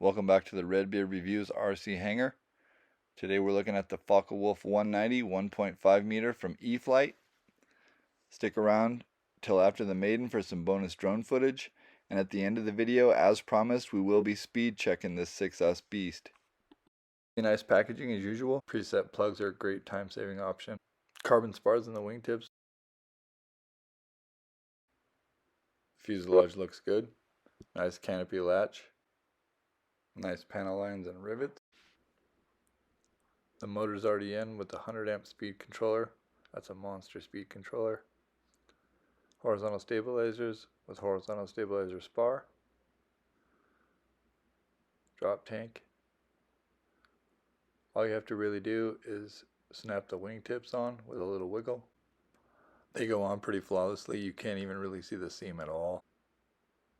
Welcome back to the Redbeard Reviews RC Hangar. Today we're looking at the Focke-Wulf 190 1.5 meter from EFlite. Stick around till after the Maiden for some bonus drone footage, and at the end of the video, as promised, we will be speed checking this 6S beast. Nice packaging as usual. Preset plugs are a great time-saving option. Carbon spars in the wingtips. Fuselage looks good. Nice canopy latch. Nice panel lines and rivets. The motor's already in with the 100 amp speed controller. That's a monster speed controller. Horizontal stabilizers with horizontal stabilizer spar. Drop tank. All you have to really do is snap the wingtips on with a little wiggle. They go on pretty flawlessly. You can't even really see the seam at all.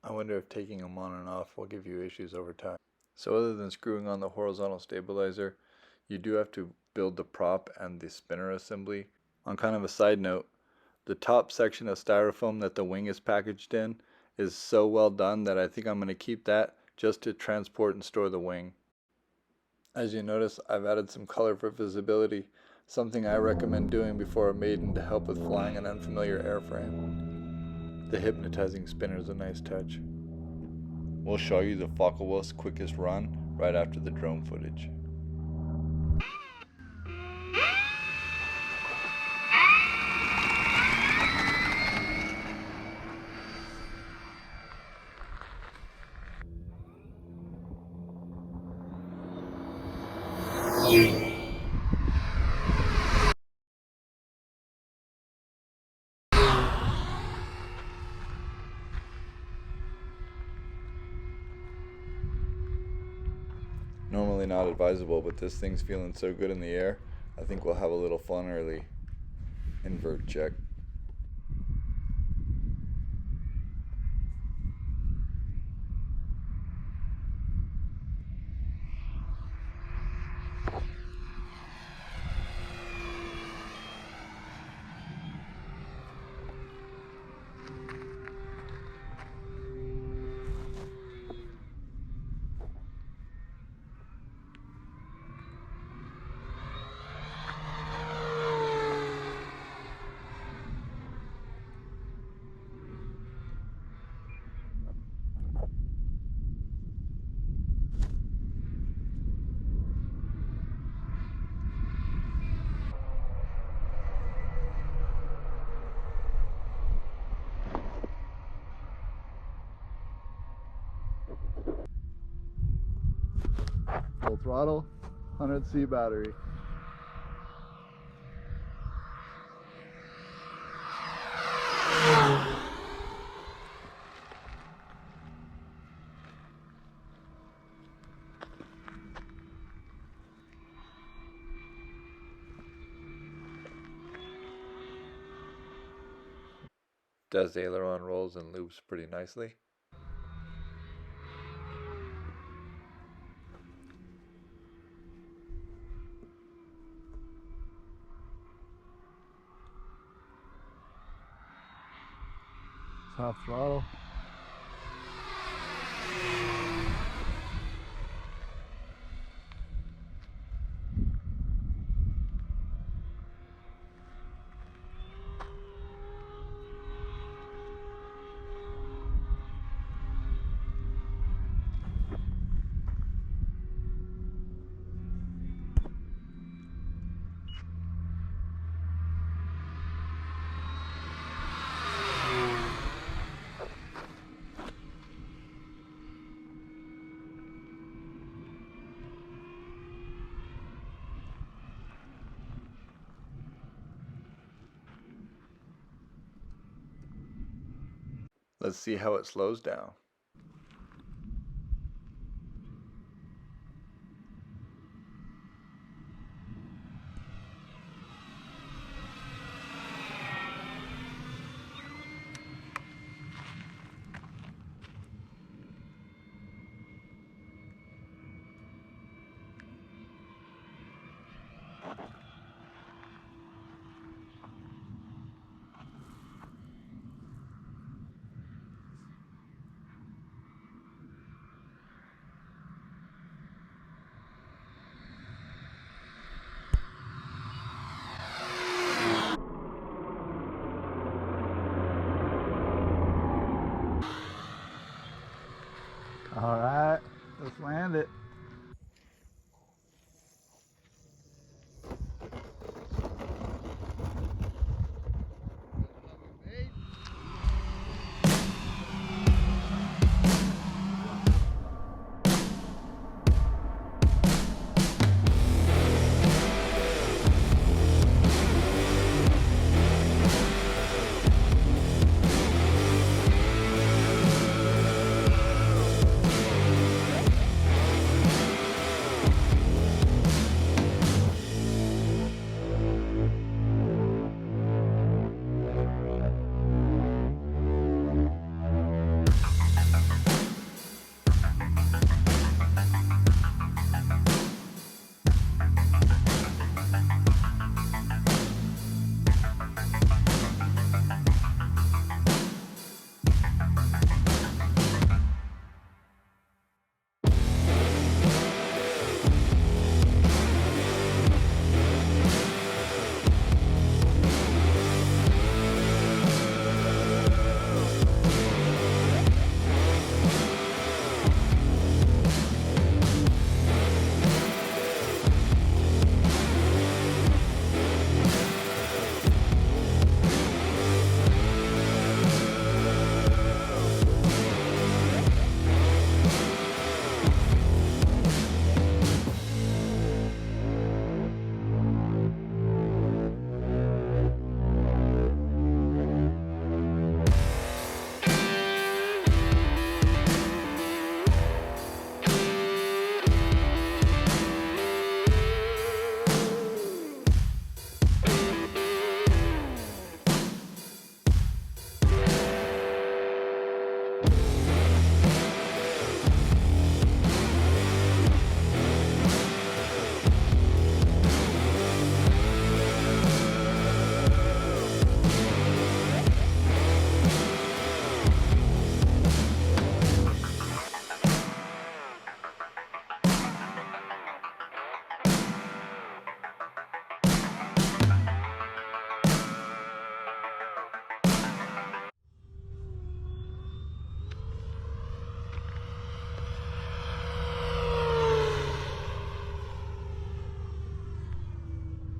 I wonder if taking them on and off will give you issues over time. So other than screwing on the horizontal stabilizer, you do have to build the prop and the spinner assembly. On kind of a side note, the top section of styrofoam that the wing is packaged in is so well done that I think I'm going to keep that just to transport and store the wing. As you notice, I've added some color for visibility, something I recommend doing before a Maiden to help with flying an unfamiliar airframe. The hypnotizing spinner is a nice touch. We'll show you the Focke-Wulf's quickest run right after the drone footage. Normally not advisable, but this thing's feeling so good in the air, I think we'll have a little fun early. Invert check. Full throttle, 100C battery. Does the aileron rolls and loops pretty nicely. Top throttle. Let's see how it slows down. All right, let's land it.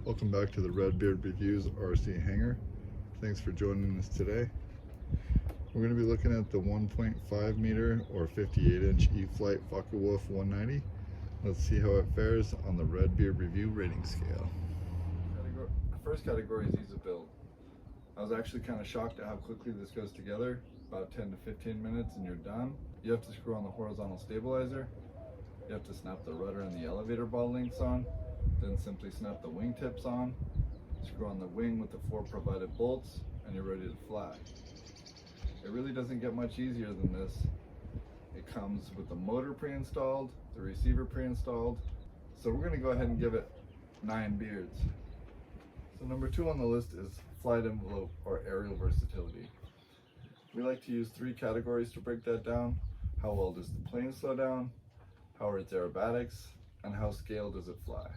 Welcome back to the Redbeard Reviews RC Hangar. Thanks for joining us today. We're going to be looking at the 1.5 meter or 58 inch EFlite Focke-Wulf 190. Let's see how it fares on the Redbeard Review rating scale. The first category is ease of build. I was actually kind of shocked at how quickly this goes together. About 10 to 15 minutes and you're done. You have to screw on the horizontal stabilizer. You have to snap the rudder and the elevator ball links on. Then simply snap the wingtips on, screw on the wing with the 4 provided bolts, and you're ready to fly. It really doesn't get much easier than this. It comes with the motor pre-installed, the receiver pre-installed. So we're going to go ahead and give it 9 beards. So number 2 on the list is flight envelope or aerial versatility. We like to use 3 categories to break that down. How well does the plane slow down? How are its aerobatics? And how scale does it fly?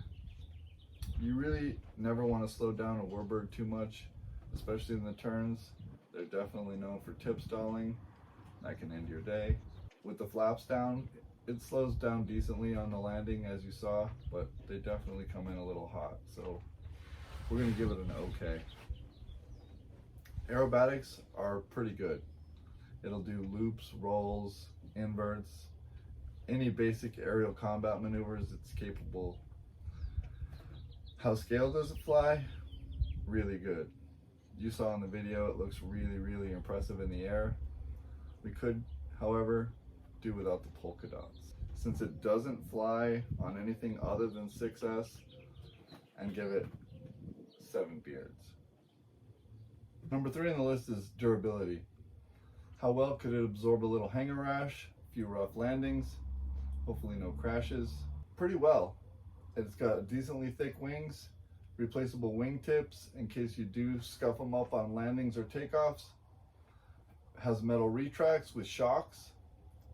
You really never want to slow down a warbird too much, especially in the turns. They're definitely known for tip stalling. That can end your day. With the flaps down, it slows down decently on the landing as you saw, but they definitely come in a little hot. So we're going to give it an okay. Aerobatics are pretty good. It'll do loops, rolls, inverts, any basic aerial combat maneuvers it's capable. How scale does it fly? Really good. You saw in the video it looks really impressive in the air. We could, however, do without the polka dots. Since it doesn't fly on anything other than 6S, and give it 7 beards. Number 3 on the list is durability. How well could it absorb a little hangar rash, a few rough landings, hopefully no crashes? Pretty well. It's got decently thick wings, replaceable wingtips in case you do scuff them up on landings or takeoffs. Has metal retracts with shocks,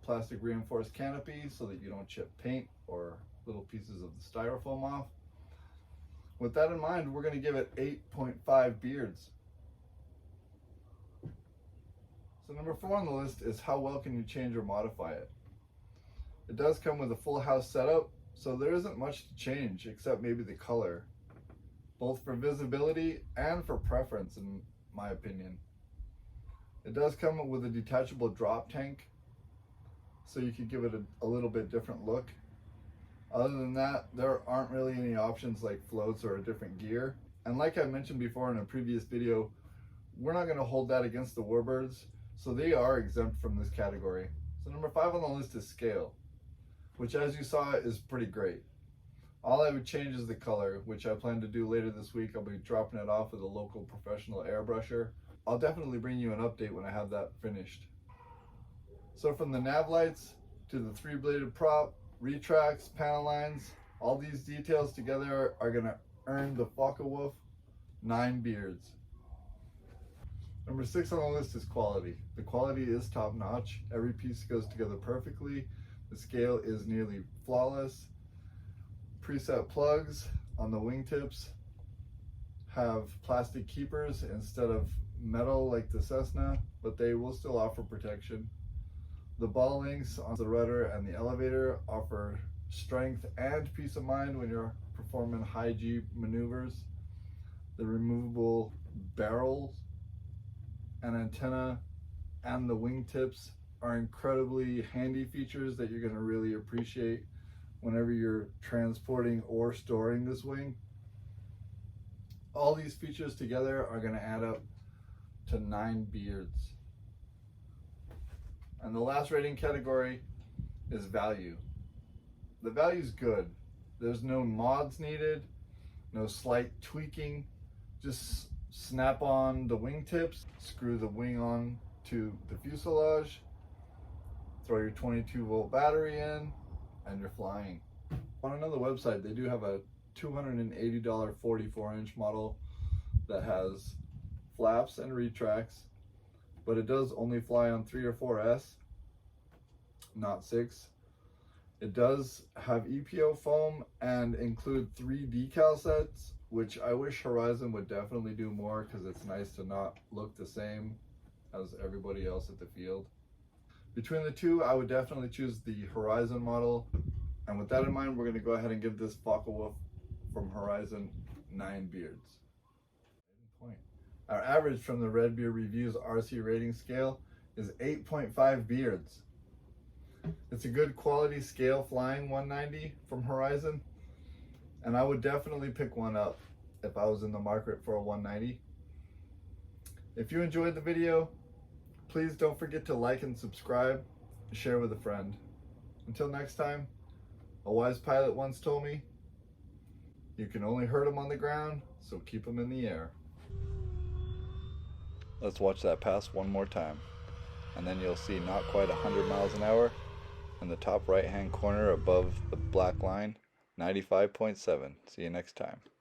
plastic reinforced canopy so that you don't chip paint or little pieces of the styrofoam off. With that in mind, we're going to give it 8.5 beards. So number 4 on the list is how well can you change or modify it? does come with a full house setup, so there isn't much to change except maybe the color, both for visibility and for preference in my opinion. It does come with a detachable drop tank, so you could give it a little bit different look. Other than that, there aren't really any options like floats or a different gear. And like I mentioned before in a previous video, we're not going to hold that against the warbirds, so they are exempt from this category. So number 5 on the list is scale, which as you saw is pretty great. All I would change is the color, which I plan to do later this week. I'll be dropping it off with a local professional airbrusher. I'll definitely bring you an update when I have that finished. So from the nav lights to the 3-bladed prop, retracts, panel lines, all these details together are going to earn the Focke-Wulf 9 beards. Number 6 on the list is quality. The quality is top notch. Every piece goes together perfectly. The scale is nearly flawless. Preset plugs on the wingtips have plastic keepers instead of metal like the Cessna, but they will still offer protection. The ball links on the rudder and the elevator offer strength and peace of mind when you're performing high G maneuvers. The removable barrels and antenna and the wingtips are incredibly handy features that you're going to really appreciate whenever you're transporting or storing this wing. All these features together are going to add up to 9 beards. And the last rating category is value. The value is good. There's no mods needed, no slight tweaking. Just snap on the wingtips, screw the wing on to the fuselage, throw your 22-volt battery in, and you're flying. On another website, they do have a $280 44-inch model that has flaps and retracts, but it does only fly on 3 or 4S, not 6. It does have EPO foam and include 3 decal sets, which I wish Horizon would definitely do more because it's nice to not look the same as everybody else at the field. Between the two, I would definitely choose the Horizon model. And with that in mind, we're going to go ahead and give this Focke-Wulf from Horizon 9 beards. Our average from the Red Beard Reviews RC rating scale is 8.5 beards. It's a good quality scale flying 190 from Horizon, and I would definitely pick one up if I was in the market for a 190. If you enjoyed the video, please don't forget to like and subscribe, share with a friend. Until next time, a wise pilot once told me, you can only hurt them on the ground, so keep them in the air. Let's watch that pass one more time, and then you'll see not quite 100 miles an hour in the top right hand corner above the black line, 95.7. See you next time.